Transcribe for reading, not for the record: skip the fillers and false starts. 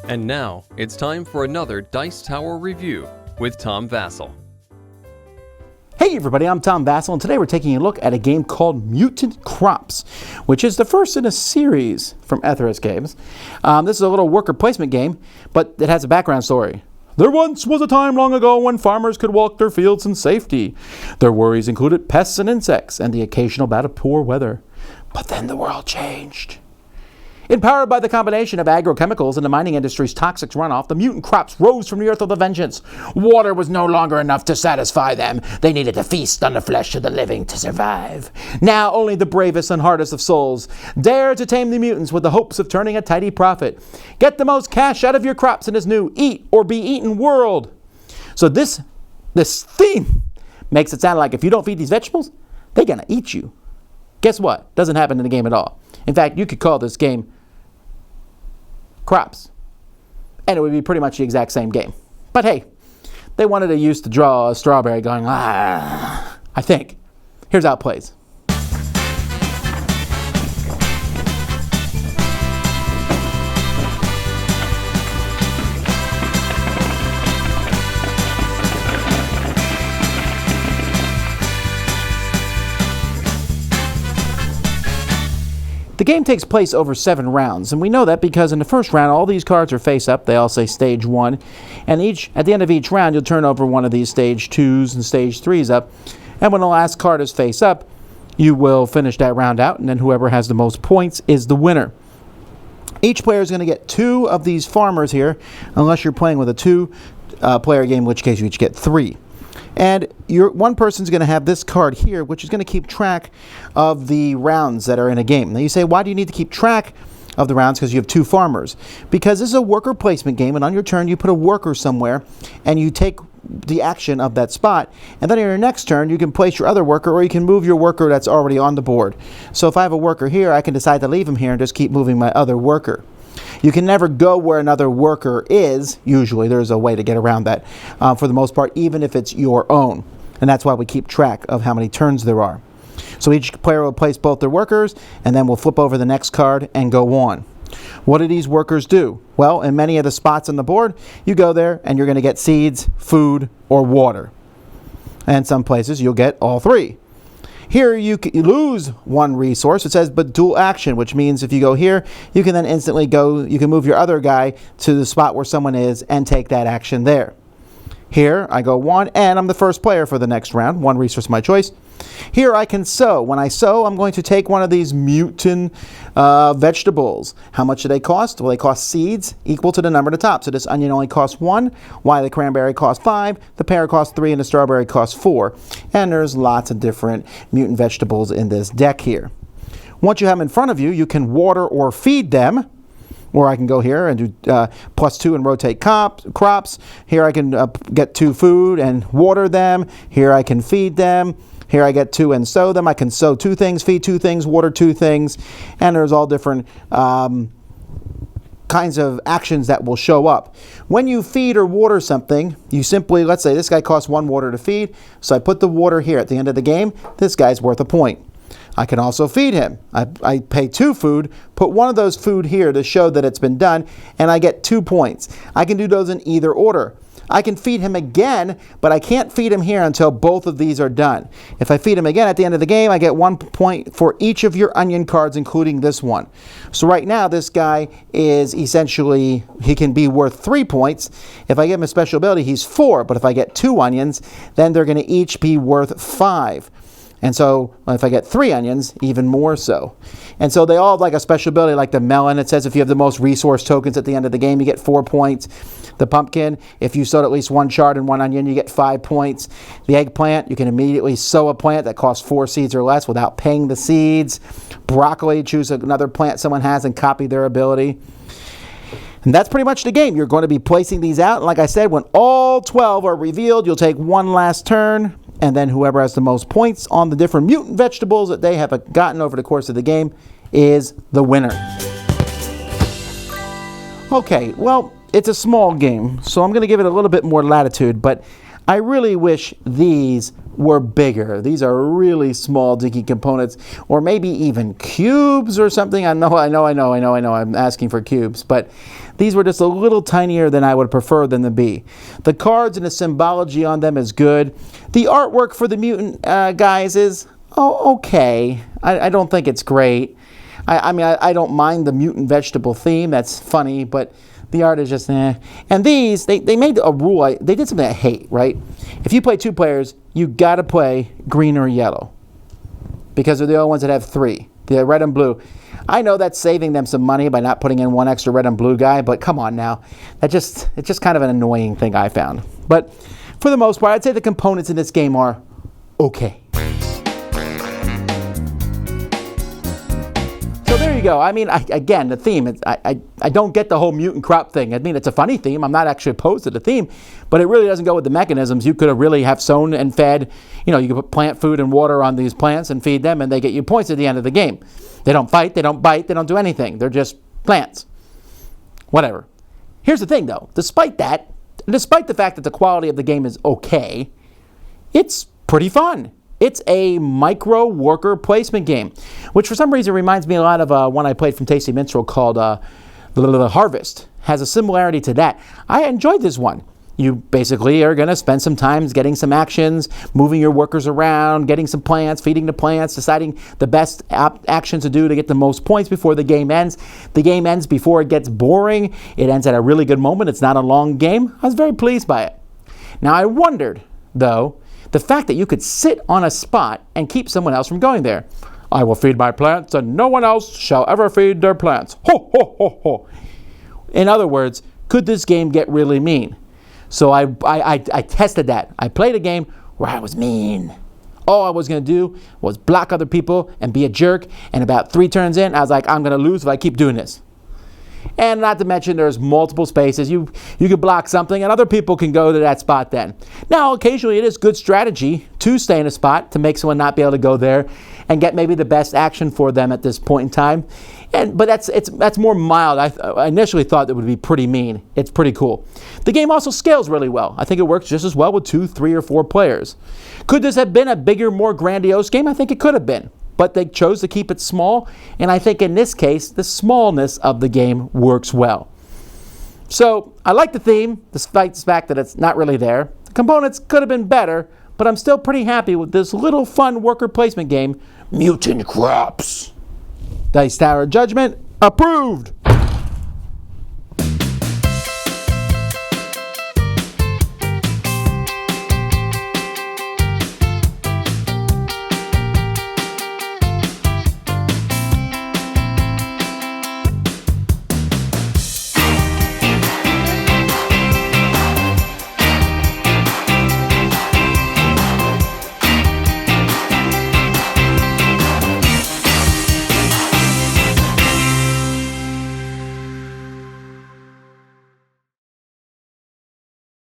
And now, it's time for another Dice Tower review with Tom Vasel. Hey everybody, I'm Tom Vasel, and today we're taking a look at a game called Mutant Crops, which is the first in a series from Ethos Games. This is a little worker placement game, but it has a background story. There once was a time long ago when farmers could walk their fields in safety. Their worries included pests and insects, and the occasional bout of poor weather. But then the world changed. Empowered by the combination of agrochemicals and the mining industry's toxic runoff, the mutant crops rose from the earth with a vengeance. Water was no longer enough to satisfy them. They needed to feast on the flesh of the living to survive. Now only the bravest and hardest of souls dare to tame the mutants with the hopes of turning a tidy profit. Get the most cash out of your crops in this new eat or be eaten world. So this theme makes it sound like if you don't feed these vegetables, they're going to eat you. Guess what? Doesn't happen in the game at all. In fact, you could call this game Crops, and it would be pretty much the exact same game. But hey, they wanted to use to draw a strawberry going, I think. Here's how it plays. The game takes place over 7 rounds, and we know that because in the first round, all these cards are face up. They all say Stage 1, and at the end of each round, you'll turn over one of these Stage 2s and Stage 3s up, and when the last card is face up, you will finish that round out, and then whoever has the most points is the winner. Each player is going to get 2 of these farmers here, unless you're playing with a 2-player game, in which case you each get 3. And one person's going to have this card here, which is going to keep track of the rounds that are in a game. Now you say, why do you need to keep track of the rounds? Because you have 2 farmers. Because this is a worker placement game, and on your turn you put a worker somewhere, and you take the action of that spot. And then in your next turn, you can place your other worker, or you can move your worker that's already on the board. So if I have a worker here, I can decide to leave him here and just keep moving my other worker. You can never go where another worker is. Usually there's a way to get around that for the most part, even if it's your own. And that's why we keep track of how many turns there are. So each player will place both their workers, and then we'll flip over the next card and go on. What do these workers do? Well, in many of the spots on the board, you go there and you're going to get seeds, food, or water. And some places you'll get all 3. Here you lose 1 resource. It says, but dual action, which means if you go here, you can then instantly go, you can move your other guy to the spot where someone is and take that action there. Here I go 1, and I'm the first player for the next round. 1 resource of my choice. Here I can sow. When I sow, I'm going to take one of these mutant vegetables. How much do they cost? Well, they cost seeds equal to the number at the top. So this onion only costs 1, while the cranberry costs 5, the pear costs 3, and the strawberry costs 4. And there's lots of different mutant vegetables in this deck here. Once you have them in front of you, you can water or feed them. Or I can go here and do +2 and rotate crops. Here I can get 2 food and water them. Here I can feed them. Here I get 2 and sow them. I can sow 2 things, feed 2 things, water 2 things. And there's all different kinds of actions that will show up. When you feed or water something, you simply, let's say this guy costs 1 water to feed. So I put the water here at the end of the game. This guy's worth a point. I can also feed him. I pay 2 food, put 1 of those food here to show that it's been done, and I get 2 points. I can do those in either order. I can feed him again, but I can't feed him here until both of these are done. If I feed him again at the end of the game, I get 1 point for each of your onion cards, including this one. So right now, this guy is essentially, he can be worth 3 points. If I give him a special ability, he's 4, but if I get 2 onions, then they're going to each be worth 5. And so if I get 3 onions, even more so. And so they all have like a special ability like the melon. It says if you have the most resource tokens at the end of the game, you get 4 points. The pumpkin, if you sowed at least 1 chard and 1 onion, you get 5 points. The eggplant, you can immediately sow a plant that costs 4 seeds or less without paying the seeds. Broccoli, choose another plant someone has and copy their ability. And that's pretty much the game. You're going to be placing these out. And like I said, when all 12 are revealed, you'll take 1 last turn. And then whoever has the most points on the different mutant vegetables that they have gotten over the course of the game is the winner. Okay, well, it's a small game, so I'm going to give it a little bit more latitude, but I really wish these were bigger. These are really small, dinky components, or maybe even cubes or something. I know. I'm asking for cubes, but these were just a little tinier than I would prefer them to be. The cards and the symbology on them is good. The artwork for the mutant guys is okay. I don't think it's great. I don't mind the mutant vegetable theme. That's funny, but the art is just eh. And these, they made a rule. They did something I hate, right? If you play 2 players, you got to play green or yellow because they're the only ones that have 3. The red and blue. I know that's saving them some money by not putting in 1 extra red and blue guy, but come on now. It's just kind of an annoying thing I found. But for the most part, I'd say the components in this game are okay. So there you go. I mean, again, the theme, I don't get the whole mutant crop thing. I mean, it's a funny theme. I'm not actually opposed to the theme, but it really doesn't go with the mechanisms. You could have really have sown and fed, you could put plant food and water on these plants and feed them, and they get you points at the end of the game. They don't fight, they don't bite, they don't do anything. They're just plants. Whatever. Here's the thing, though. Despite that, despite the fact that the quality of the game is okay, it's pretty fun. It's a micro worker placement game, which for some reason reminds me a lot of one I played from Tasty Minstrel called The Harvest. Has a similarity to that. I enjoyed this one. You basically are going to spend some time getting some actions, moving your workers around, getting some plants, feeding the plants, deciding the best action to do to get the most points before the game ends. The game ends before it gets boring. It ends at a really good moment. It's not a long game. I was very pleased by it. Now I wondered, though, the fact that you could sit on a spot and keep someone else from going there. I will feed my plants and no one else shall ever feed their plants. Ho, ho, ho, ho. In other words, could this game get really mean? So I tested that. I played a game where I was mean. All I was going to do was block other people and be a jerk. And about 3 turns in, I was like, I'm going to lose if I keep doing this. And not to mention there's multiple spaces. You can block something and other people can go to that spot then. Now, occasionally it is good strategy to stay in a spot to make someone not be able to go there and get maybe the best action for them at this point in time. But that's more mild. I initially thought it would be pretty mean. It's pretty cool. The game also scales really well. I think it works just as well with 2, 3, or 4 players. Could this have been a bigger, more grandiose game? I think it could have been. But they chose to keep it small, and I think in this case, the smallness of the game works well. So, I like the theme, despite the fact that it's not really there. The components could have been better, but I'm still pretty happy with this little fun worker placement game, Mutant Crops. Dice Tower Judgment approved!